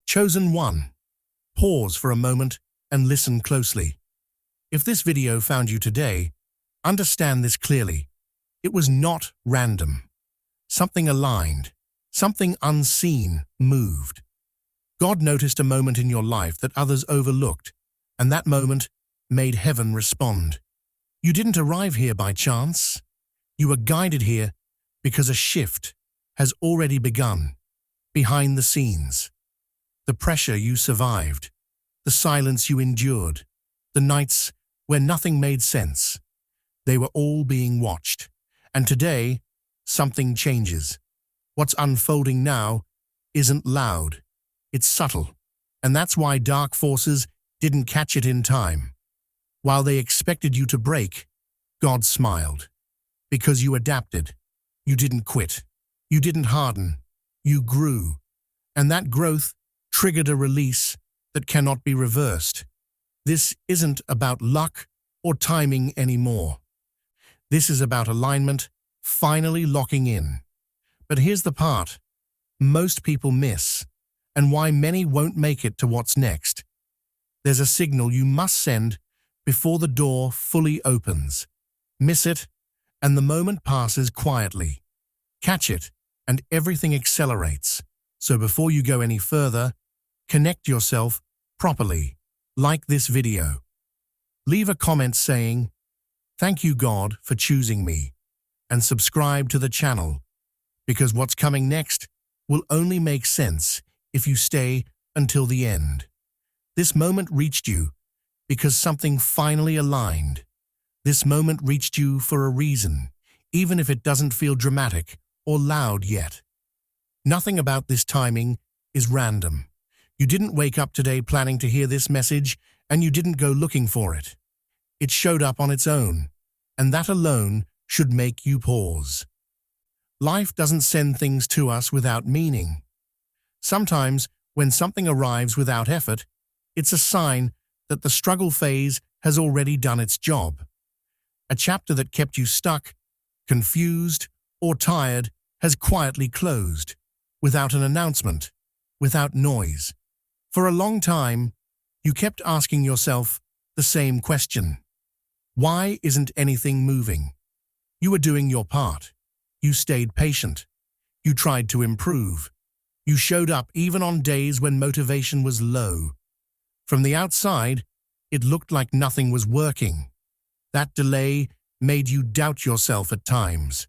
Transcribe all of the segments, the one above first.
Chosen one. Pause for a moment and listen closely. If this video found you today, understand this clearly. It was not random. Something aligned, something unseen moved. God noticed a moment in your life that others overlooked, and that moment made heaven respond. You didn't arrive here by chance. You were guided here because a shift has already begun. Behind the scenes, the pressure you survived, the silence you endured, the nights where nothing made sense, they were all being watched. And today, something changes. What's unfolding now isn't loud, it's subtle. And that's why dark forces didn't catch it in time. While they expected you to break, God smiled. Because you adapted. You didn't quit. You didn't harden. You grew. And that growth triggered a release that cannot be reversed. This isn't about luck or timing anymore. This is about alignment finally locking in. But here's the part most people miss, and why many won't make it to what's next. There's a signal you must send before the door fully opens. Miss it, and the moment passes quietly. Catch it, and everything accelerates. So before you go any further, connect yourself properly. Like this video. Leave a comment saying, "Thank you, God, for choosing me," and subscribe to the channel, because what's coming next will only make sense if you stay until the end. This moment reached you because something finally aligned. This moment reached you for a reason, even if it doesn't feel dramatic or loud yet. Nothing about this timing is random. You didn't wake up today planning to hear this message, and you didn't go looking for it. It showed up on its own, and that alone should make you pause. Life doesn't send things to us without meaning. Sometimes, when something arrives without effort, it's a sign that the struggle phase has already done its job. A chapter that kept you stuck, confused, or tired has quietly closed, without an announcement, without noise. For a long time, you kept asking yourself the same question. Why isn't anything moving? You were doing your part. You stayed patient. You tried to improve. You showed up even on days when motivation was low. From the outside, it looked like nothing was working. That delay made you doubt yourself at times.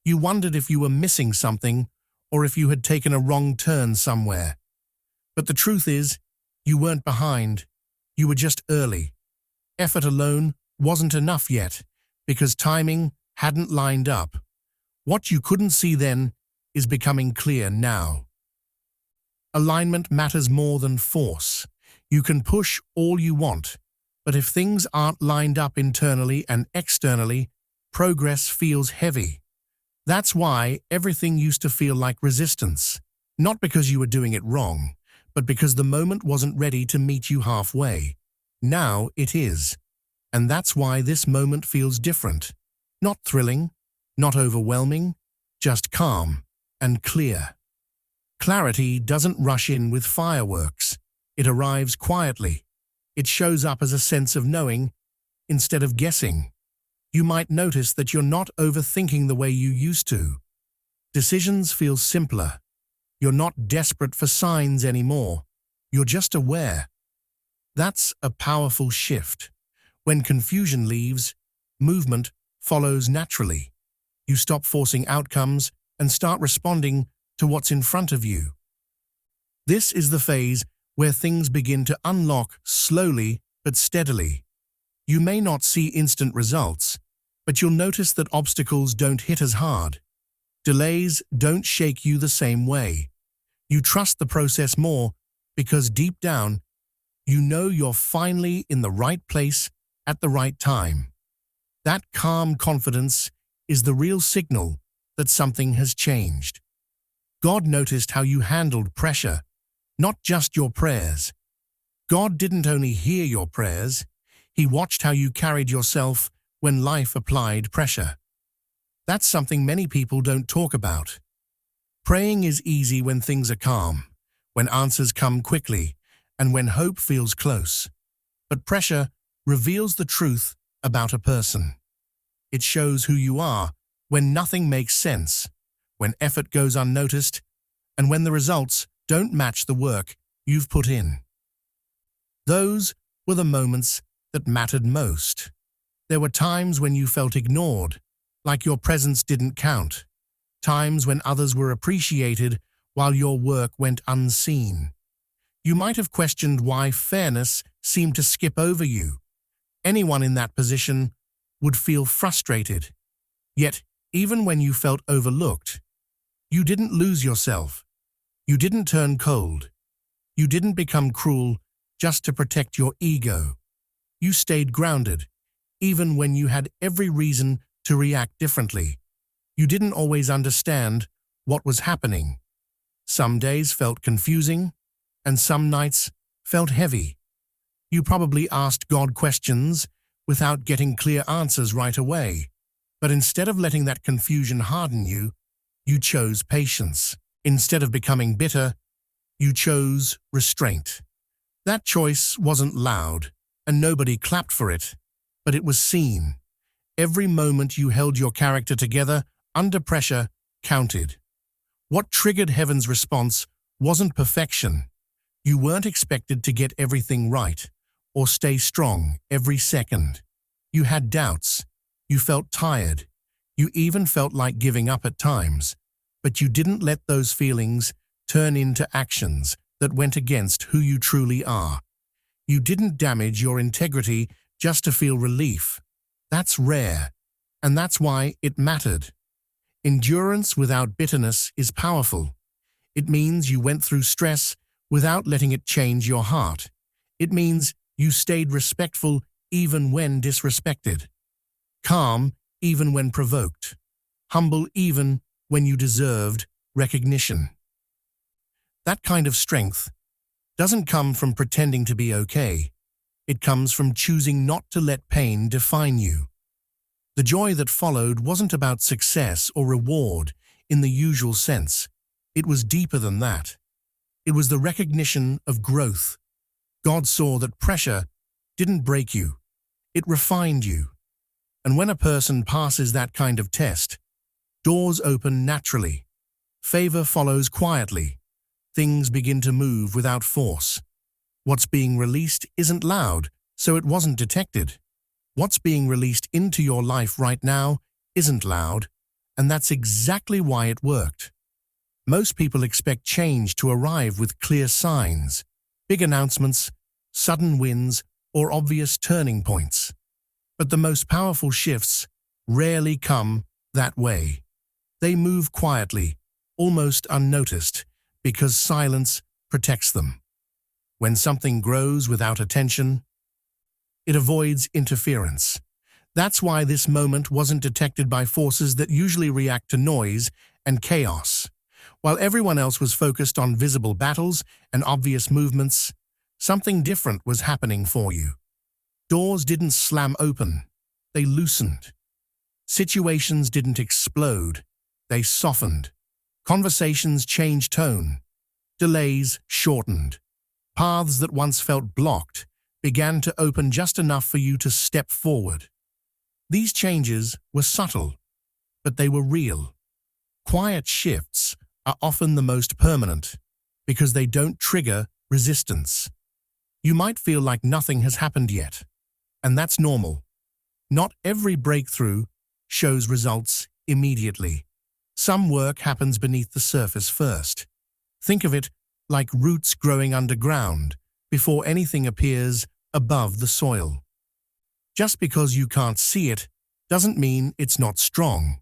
You wondered if you were missing something or if you had taken a wrong turn somewhere. But the truth is, you weren't behind. You were just early. Effort alone wasn't enough yet, because timing hadn't lined up. What you couldn't see then is becoming clear now. Alignment matters more than force. You can push all you want, but if things aren't lined up internally and externally, progress feels heavy. That's why everything used to feel like resistance. Not because you were doing it wrong, but because the moment wasn't ready to meet you halfway. Now it is. And that's why this moment feels different. Not thrilling, not overwhelming, just calm and clear. Clarity doesn't rush in with fireworks. It arrives quietly. It shows up as a sense of knowing instead of guessing. You might notice that you're not overthinking the way you used to. Decisions feel simpler. You're not desperate for signs anymore. You're just aware. That's a powerful shift. When confusion leaves, movement follows naturally. You stop forcing outcomes and start responding to what's in front of you. This is the phase where things begin to unlock slowly but steadily. You may not see instant results, but you'll notice that obstacles don't hit as hard. Delays don't shake you the same way. You trust the process more because deep down, you know you're finally in the right place at the right time. That calm confidence is the real signal that something has changed. God noticed how you handled pressure, not just your prayers. God didn't only hear your prayers, He watched how you carried yourself when life applied pressure. That's something many people don't talk about. Praying is easy when things are calm. when answers come quickly, and when hope feels close. But pressure reveals the truth about a person. It shows who you are when nothing makes sense, when effort goes unnoticed, and when the results don't match the work you've put in. Those were the moments that mattered most. There were times when you felt ignored, like your presence didn't count. Times when others were appreciated while your work went unseen. You might have questioned why fairness seemed to skip over you. Anyone in that position would feel frustrated. Yet, even when you felt overlooked, you didn't lose yourself. You didn't turn cold. You didn't become cruel just to protect your ego. You stayed grounded, even when you had every reason to react differently. You didn't always understand what was happening. Some days felt confusing, and some nights felt heavy. You probably asked God questions without getting clear answers right away. But instead of letting that confusion harden you, you chose patience. Instead of becoming bitter, you chose restraint. That choice wasn't loud, and nobody clapped for it, but it was seen. Every moment you held your character together under pressure counted. What triggered heaven's response wasn't perfection. You weren't expected to get everything right or stay strong every second. You had doubts. You felt tired. You even felt like giving up at times. But you didn't let those feelings turn into actions that went against who you truly are. You didn't damage your integrity just to feel relief. That's rare, and that's why it mattered. Endurance without bitterness is powerful. It means you went through stress without letting it change your heart. It means you stayed respectful even when disrespected, calm even when provoked, humble even when you deserved recognition. That kind of strength doesn't come from pretending to be okay. It comes from choosing not to let pain define you. The joy that followed wasn't about success or reward in the usual sense. It was deeper than that. It was the recognition of growth. God saw that pressure didn't break you. It refined you. And when a person passes that kind of test, doors open naturally. Favor follows quietly. Things begin to move without force. What's being released isn't loud, so it wasn't detected. What's being released into your life right now isn't loud, and that's exactly why it worked. Most people expect change to arrive with clear signs, big announcements, sudden wins, or obvious turning points. But the most powerful shifts rarely come that way. They move quietly, almost unnoticed, because silence protects them. When something grows without attention, it avoids interference. That's why this moment wasn't detected by forces that usually react to noise and chaos. While everyone else was focused on visible battles and obvious movements, something different was happening for you. Doors didn't slam open, they loosened. Situations didn't explode, they softened. Conversations changed tone. Delays shortened. Paths that once felt blocked began to open just enough for you to step forward. These changes were subtle, but they were real. Quiet shifts are often the most permanent because they don't trigger resistance. You might feel like nothing has happened yet, and that's normal. Not every breakthrough shows results immediately. Some work happens beneath the surface first. Think of it like roots growing underground before anything appears above the soil. Just because you can't see it doesn't mean it's not strong.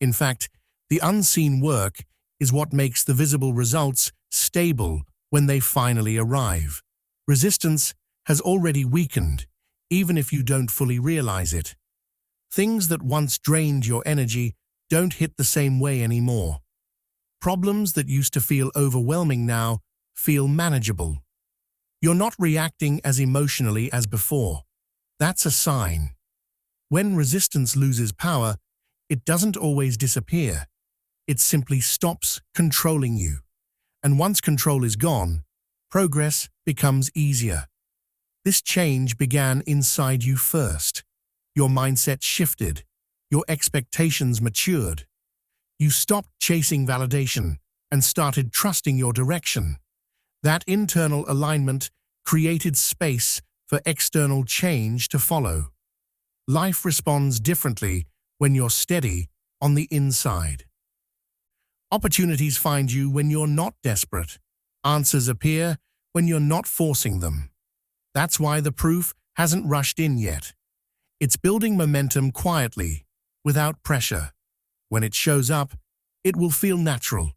In fact, the unseen work is what makes the visible results stable when they finally arrive. Resistance has already weakened, even if you don't fully realize it. Things that once drained your energy don't hit the same way anymore. Problems that used to feel overwhelming now feel manageable. You're not reacting as emotionally as before. That's a sign. When resistance loses power, it doesn't always disappear. It simply stops controlling you. And once control is gone, progress becomes easier. This change began inside you first. Your mindset shifted. Your expectations matured. You stopped chasing validation and started trusting your direction. That internal alignment created space for external change to follow. Life responds differently when you're steady on the inside. Opportunities find you when you're not desperate. Answers appear when you're not forcing them. That's why the proof hasn't rushed in yet. It's building momentum quietly, without pressure. When it shows up, it will feel natural,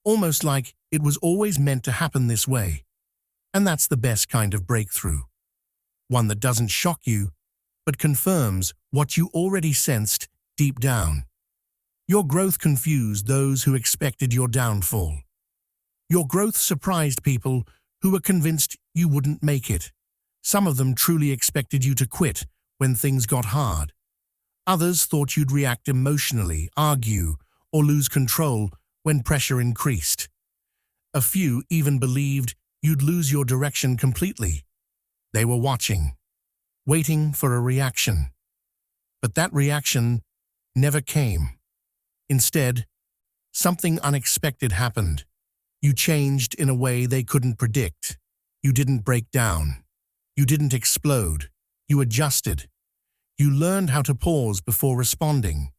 almost like it was always meant to happen this way. And that's the best kind of breakthrough. One that doesn't shock you, but confirms what you already sensed deep down. Your growth confused those who expected your downfall. Your growth surprised people who were convinced you wouldn't make it. Some of them truly expected you to quit when things got hard. Others thought you'd react emotionally, argue, or lose control when pressure increased. A few even believed you'd lose your direction completely. They were watching, waiting for a reaction. But that reaction never came. Instead, something unexpected happened. You changed in a way they couldn't predict. You didn't break down. You didn't explode. You adjusted. You learned how to pause before responding.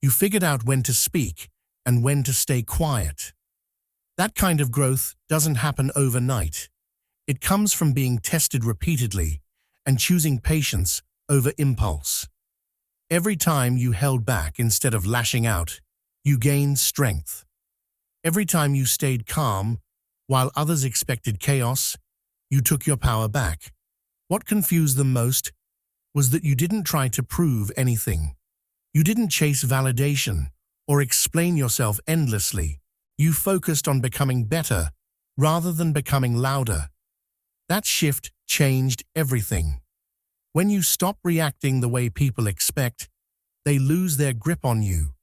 You figured out when to speak and when to stay quiet. That kind of growth doesn't happen overnight. It comes from being tested repeatedly and choosing patience over impulse. Every time you held back instead of lashing out, you gained strength. Every time you stayed calm while others expected chaos, you took your power back. What confused them most was that you didn't try to prove anything. You didn't chase validation or explain yourself endlessly. You focused on becoming better rather than becoming louder. That shift changed everything. When you stop reacting the way people expect, they lose their grip on you.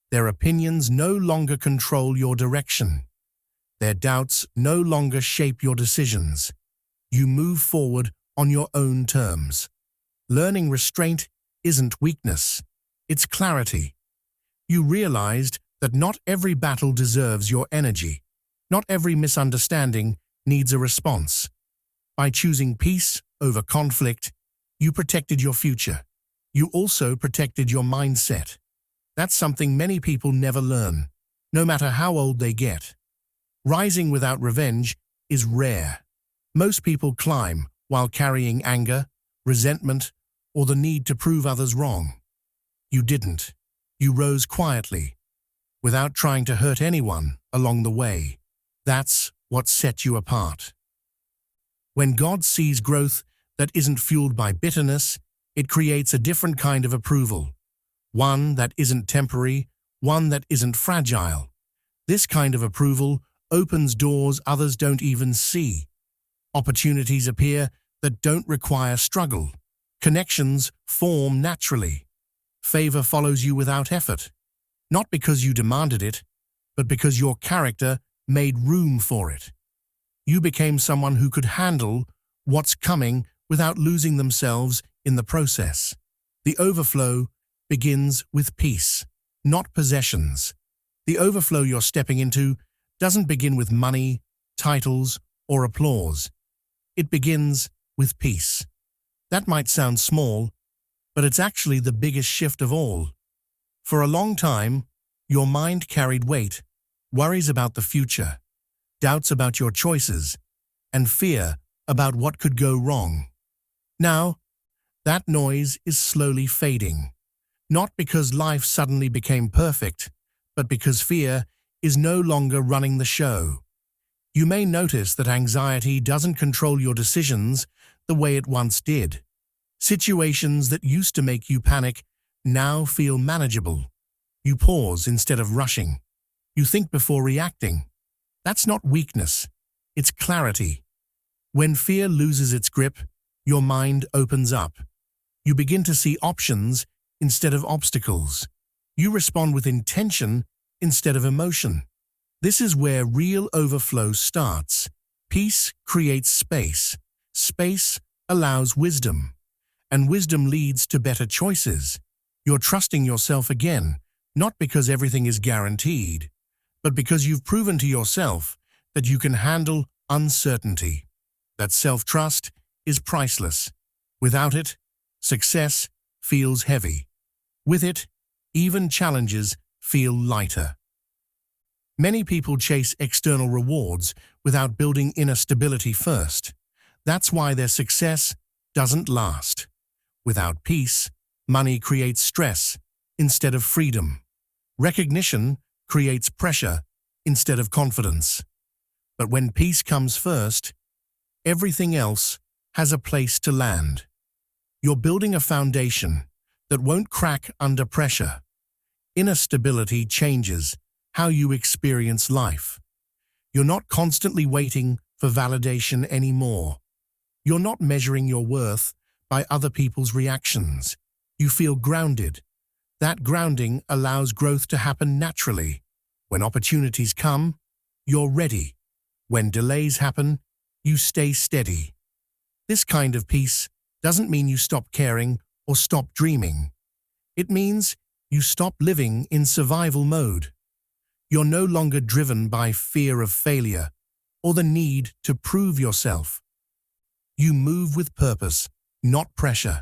Their opinions no longer control your direction. Their doubts no longer shape your decisions. You move forward on your own terms. Learning restraint isn't weakness, it's clarity. You realized that not every battle deserves your energy. Not every misunderstanding needs a response. By choosing peace over conflict, you protected your future. You also protected your mindset. That's something many people never learn, no matter how old they get. Rising without revenge is rare. Most people climb while carrying anger, resentment, or the need to prove others wrong. You didn't. You rose quietly, without trying to hurt anyone along the way. That's what set you apart. When God sees growth that isn't fueled by bitterness, it creates a different kind of approval. One that isn't temporary, one that isn't fragile. This kind of approval opens doors others don't even see. Opportunities appear that don't require struggle. Connections form naturally. Favor follows you without effort. Not because you demanded it, but because your character made room for it. You became someone who could handle what's coming without losing themselves in the process. The overflow begins with peace, not possessions. The overflow you're stepping into doesn't begin with money, titles, or applause. It begins with peace. That might sound small, but it's actually the biggest shift of all. For a long time, your mind carried weight, worries about the future, doubts about your choices, and fear about what could go wrong. Now, that noise is slowly fading. Not because life suddenly became perfect, but because fear is no longer running the show. You may notice that anxiety doesn't control your decisions the way it once did. Situations that used to make you panic now feel manageable. You pause instead of rushing. You think before reacting. That's not weakness, it's clarity. When fear loses its grip, your mind opens up. You begin to see options instead of obstacles. You respond with intention instead of emotion. This is where real overflow starts. Peace creates space. Space allows wisdom. And wisdom leads to better choices. You're trusting yourself again, not because everything is guaranteed, but because you've proven to yourself that you can handle uncertainty. That self-trust is priceless. Without it, success feels heavy. With it, even challenges feel lighter. Many people chase external rewards without building inner stability first. That's why their success doesn't last. Without peace, money creates stress instead of freedom. Recognition creates pressure instead of confidence. But when peace comes first, everything else has a place to land. You're building a foundation that won't crack under pressure. Inner stability changes how you experience life. You're not constantly waiting for validation anymore. You're not measuring your worth by other people's reactions. You feel grounded. That grounding allows growth to happen naturally. When opportunities come, you're ready. When delays happen, you stay steady. This kind of peace doesn't mean you stop caring or stop dreaming. It means you stop living in survival mode. You're no longer driven by fear of failure or the need to prove yourself. You move with purpose, not pressure.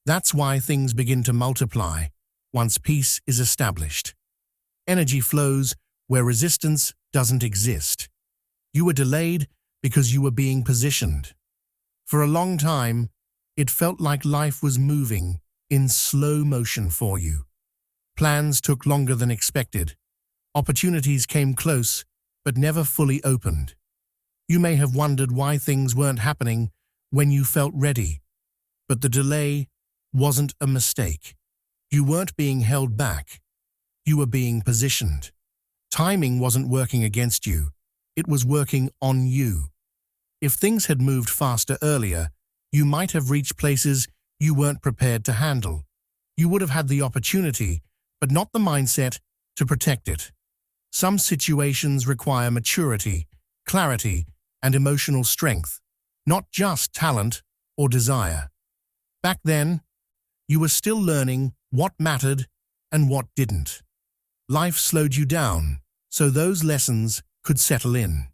That's why things begin to multiply once peace is established. Energy flows where resistance doesn't exist. You were delayed because you were being positioned. For a long time, it felt like life was moving in slow motion for you. Plans took longer than expected. Opportunities came close, but never fully opened. You may have wondered why things weren't happening when you felt ready. But the delay wasn't a mistake. You weren't being held back. You were being positioned. Timing wasn't working against you. It was working on you. If things had moved faster earlier, you might have reached places you weren't prepared to handle. You would have had the opportunity, but not the mindset to protect it. Some situations require maturity, clarity, and emotional strength, not just talent or desire. Back then, you were still learning what mattered and what didn't. Life slowed you down, so those lessons could settle in.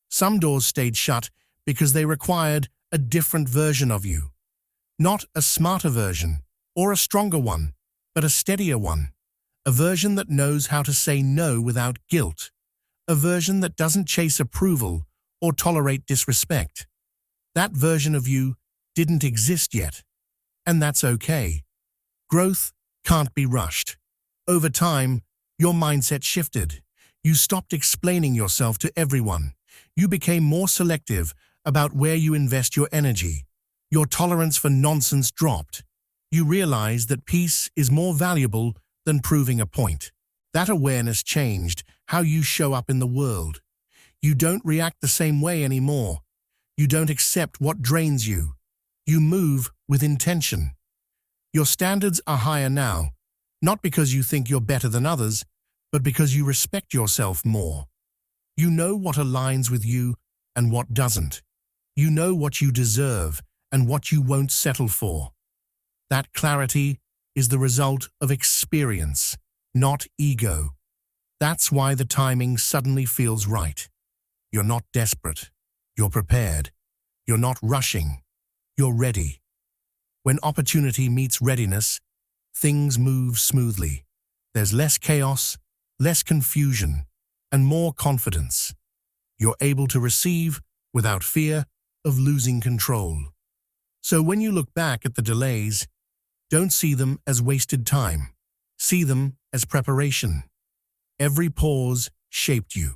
Some doors stayed shut because they required a different version of you. Not a smarter version or a stronger one, but a steadier one. A version that knows how to say no without guilt. A version that doesn't chase approval or tolerate disrespect. That version of you didn't exist yet, and that's okay. Growth can't be rushed. Over time, your mindset shifted. You stopped explaining yourself to everyone. You became more selective about where you invest your energy. Your tolerance for nonsense dropped. You realized that peace is more valuable than proving a point. That awareness changed how you show up in the world. You don't react the same way anymore. You don't accept what drains you. You move with intention. Your standards are higher now, not because you think you're better than others, but because you respect yourself more. You know what aligns with you and what doesn't. You know what you deserve and what you won't settle for. That clarity is the result of experience, not ego. That's why the timing suddenly feels right. You're not desperate. You're prepared. You're not rushing. You're ready. When opportunity meets readiness, things move smoothly. There's less chaos, less confusion, and more confidence. You're able to receive without fear of losing control. So when you look back at the delays, don't see them as wasted time. See them as preparation. Every pause shaped you.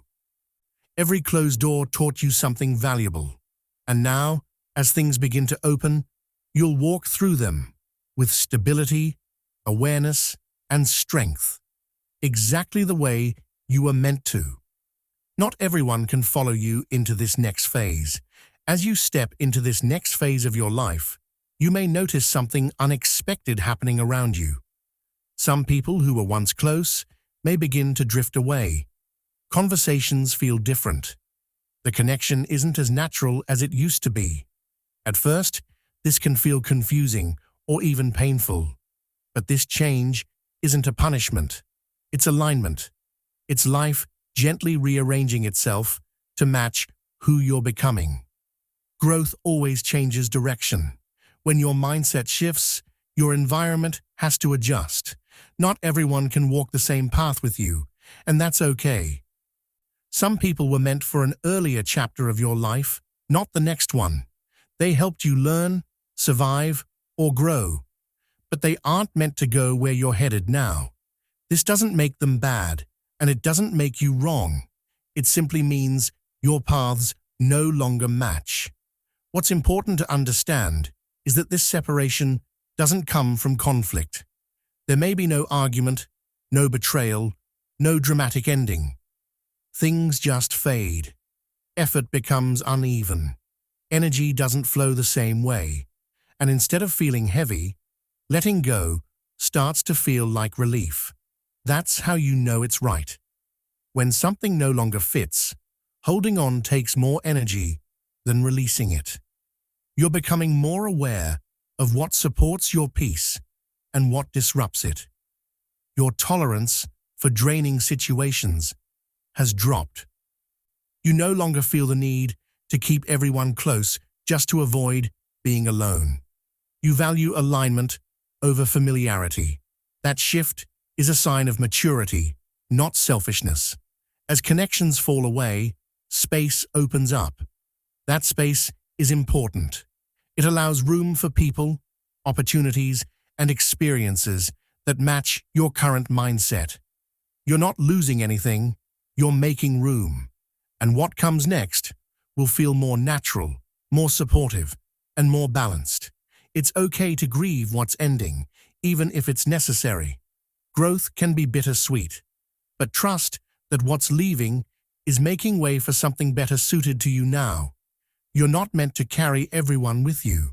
Every closed door taught you something valuable. And now, as things begin to open, you'll walk through them with stability, awareness, and strength. Exactly the way you were meant to. Not everyone can follow you into this next phase. As you step into this next phase of your life, you may notice something unexpected happening around you. Some people who were once close may begin to drift away. Conversations feel different. The connection isn't as natural as it used to be. At first, this can feel confusing or even painful. But this change isn't a punishment. It's alignment. It's life gently rearranging itself to match who you're becoming. Growth always changes direction. When your mindset shifts, your environment has to adjust. Not everyone can walk the same path with you, and that's okay. Some people were meant for an earlier chapter of your life, not the next one. They helped you learn, survive, or grow. But they aren't meant to go where you're headed now. This doesn't make them bad, and it doesn't make you wrong. It simply means your paths no longer match. What's important to understand is that this separation doesn't come from conflict. There may be no argument, no betrayal, no dramatic ending. Things just fade. Effort becomes uneven. Energy doesn't flow the same way. And instead of feeling heavy, letting go starts to feel like relief. That's how you know it's right. When something no longer fits, holding on takes more energy than releasing it. You're becoming more aware of what supports your peace and what disrupts it. Your tolerance for draining situations has dropped. You no longer feel the need to keep everyone close just to avoid being alone. You value alignment over familiarity. That shift is a sign of maturity, not selfishness. As connections fall away, space opens up. That space is important. It allows room for people, opportunities, and experiences that match your current mindset. You're not losing anything, you're making room. And what comes next will feel more natural, more supportive, and more balanced. It's okay to grieve what's ending, even if it's necessary. Growth can be bittersweet, but trust that what's leaving is making way for something better suited to you now. You're not meant to carry everyone with you.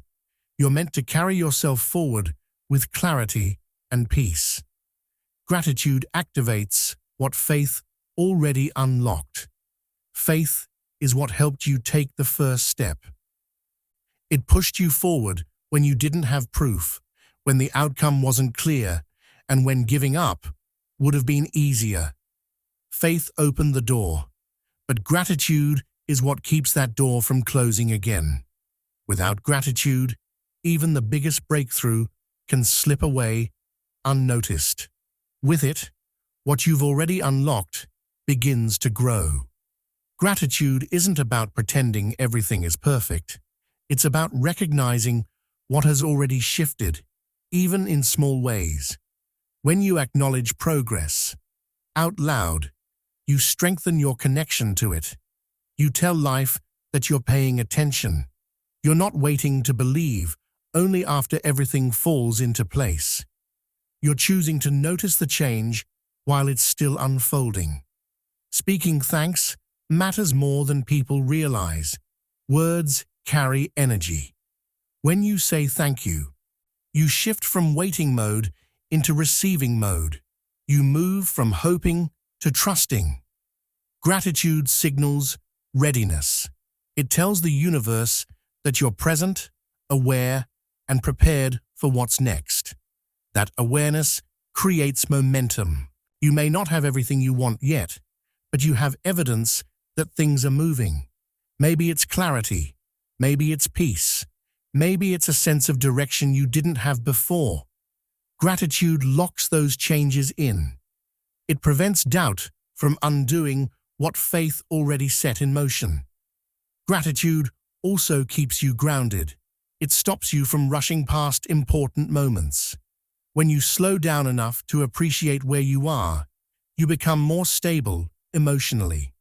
You're meant to carry yourself forward with clarity and peace. Gratitude activates what faith already unlocked. Faith is what helped you take the first step. It pushed you forward when you didn't have proof, when the outcome wasn't clear, and when giving up would have been easier. Faith opened the door, but gratitude is what keeps that door from closing again. Without gratitude, even the biggest breakthrough can slip away unnoticed. With it, what you've already unlocked begins to grow. Gratitude isn't about pretending everything is perfect. It's about recognizing what has already shifted, even in small ways. When you acknowledge progress out loud, you strengthen your connection to it. You tell life that you're paying attention. You're not waiting to believe only after everything falls into place. You're choosing to notice the change while it's still unfolding. Speaking thanks matters more than people realize. Words carry energy. When you say thank you, you shift from waiting mode into receiving mode. You move from hoping to trusting. Gratitude signals readiness. It tells the universe that you're present, aware, and prepared for what's next. That awareness creates momentum. You may not have everything you want yet, but you have evidence that things are moving. Maybe it's clarity. Maybe it's peace. Maybe it's a sense of direction you didn't have before. Gratitude locks those changes in. It prevents doubt from undoing what faith already set in motion. Gratitude also keeps you grounded. It stops you from rushing past important moments. When you slow down enough to appreciate where you are, you become more stable emotionally.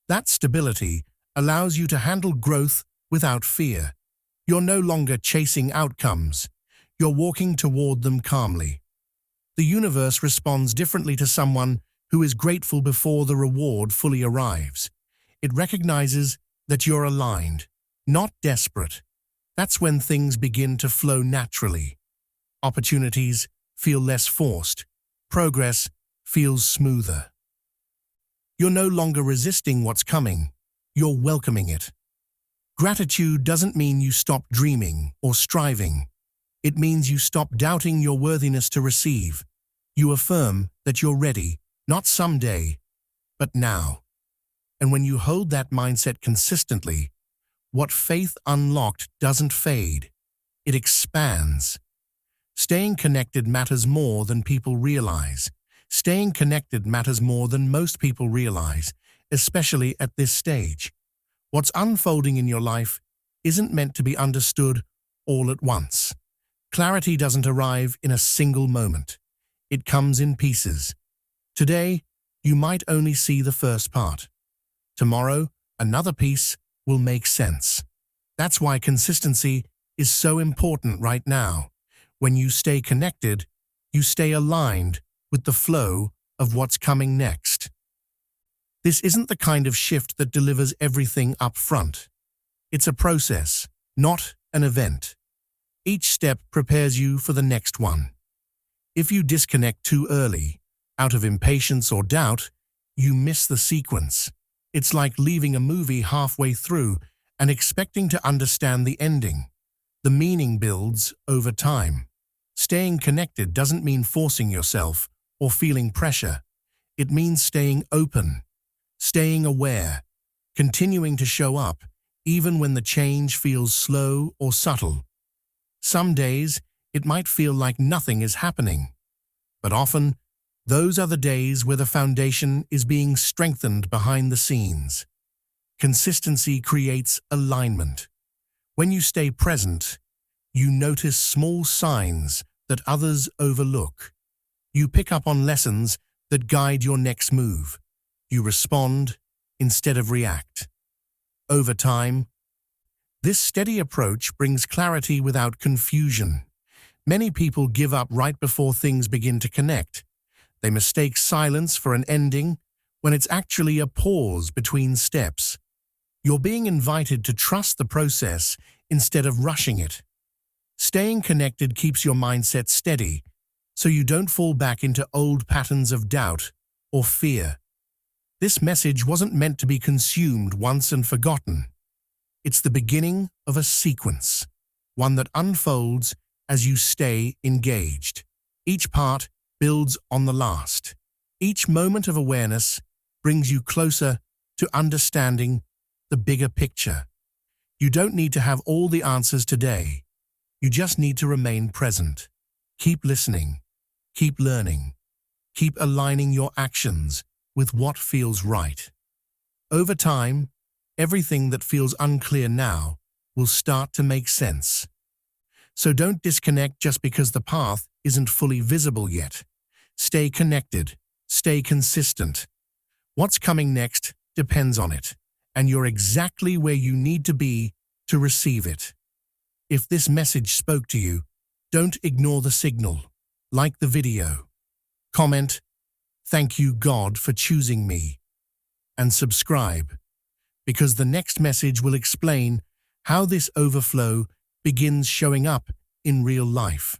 That stability allows you to handle growth without fear. You're no longer chasing outcomes. You're walking toward them calmly. The universe responds differently to someone who is grateful before the reward fully arrives. It recognizes that you're aligned, not desperate. That's when things begin to flow naturally. Opportunities feel less forced. Progress feels smoother. You're no longer resisting what's coming, you're welcoming it. Gratitude doesn't mean you stop dreaming or striving. It means you stop doubting your worthiness to receive. You affirm that you're ready, not someday, but now. And when you hold that mindset consistently, what faith unlocked doesn't fade. It expands. Staying connected matters more than people realize. Staying connected matters more than most people realize, especially at this stage. What's unfolding in your life isn't meant to be understood all at once. Clarity doesn't arrive in a single moment. It comes in pieces. Today, you might only see the first part. Tomorrow, another piece will make sense. That's why consistency is so important right now. When you stay connected, you stay aligned with the flow of what's coming next. This isn't the kind of shift that delivers everything up front. It's a process, not an event. Each step prepares you for the next one. If you disconnect too early, out of impatience or doubt, you miss the sequence. It's like leaving a movie halfway through and expecting to understand the ending. The meaning builds over time. Staying connected doesn't mean forcing yourself or feeling pressure. It means staying open, staying aware, continuing to show up, even when the change feels slow or subtle. Some days, it might feel like nothing is happening. But often, those are the days where the foundation is being strengthened behind the scenes. Consistency creates alignment. When you stay present, you notice small signs that others overlook. You pick up on lessons that guide your next move. You respond instead of react. Over time, this steady approach brings clarity without confusion. Many people give up right before things begin to connect. They mistake silence for an ending when it's actually a pause between steps. You're being invited to trust the process instead of rushing it. Staying connected keeps your mindset steady, so you don't fall back into old patterns of doubt or fear. This message wasn't meant to be consumed once and forgotten. It's the beginning of a sequence, one that unfolds as you stay engaged. Each part builds on the last. Each moment of awareness brings you closer to understanding the bigger picture. You don't need to have all the answers today. You just need to remain present. Keep listening. Keep learning. Keep aligning your actions with what feels right. Over time, everything that feels unclear now will start to make sense. So don't disconnect just because the path isn't fully visible yet. Stay connected. Stay consistent. What's coming next depends on it, and you're exactly where you need to be to receive it. If this message spoke to you, don't ignore the signal. Like the video. Comment, "Thank you, God, for choosing me." And subscribe, because the next message will explain how this overflow begins showing up in real life.